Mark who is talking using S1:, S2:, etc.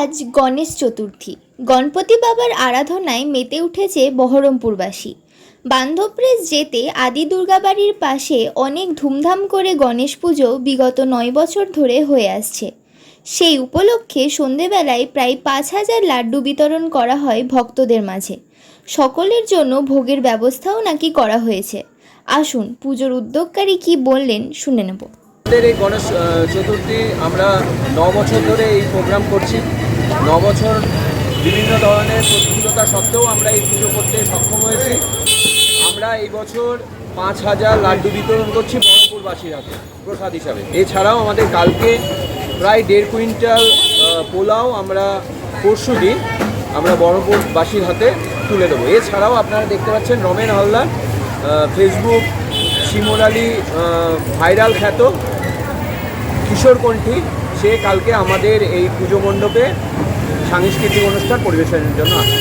S1: আজ গণেশ চতুর্থী। গণপতি বাবার আরাধনায় মেতে উঠেছে বহরমপুরবাসী। বান্ধবরেজ যেতে আদি দুর্গাবাড়ির পাশে অনেক ধুমধাম করে গণেশ পুজো বিগত 9 বছর ধরে হয়ে আসছে। সেই উপলক্ষে সন্ধেবেলায় প্রায় 5,000 লাড্ডু বিতরণ করা হয় ভক্তদের মাঝে। সকলের জন্য ভোগের ব্যবস্থাও নাকি করা হয়েছে। আসুন পুজোর উদ্যোগকারী কি বললেন শুনে নেব।
S2: আমাদের এই গণেশ চতুর্থী আমরা 9 বছর ধরে এই প্রোগ্রাম করছি। 9 বছর বিভিন্ন ধরনের প্রতিকূলতা সত্ত্বেও আমরা এই পুজো করতে সক্ষম হয়েছি। আমরা এই বছর 5,000 লাড্ডু বিতরণ করছি বহরমপুরবাসীর হাতে প্রসাদ হিসাবে। এছাড়াও আমাদের কালকে প্রায় 1.5 কুইন্টাল পোলাও আমরা পরশুদিন আমরা বহরমপুরবাসীর হাতে তুলে দেবো। এছাড়াও আপনারা দেখতে পাচ্ছেন রমেন হালদার, ফেসবুক শিমুরালি ভাইরাল খ্যাত কিশোরকণ্ঠী, সে কালকে আমাদের এই পুজো মণ্ডপে সাংস্কৃতিক অনুষ্ঠান পরিবেশনের জন্য আসে।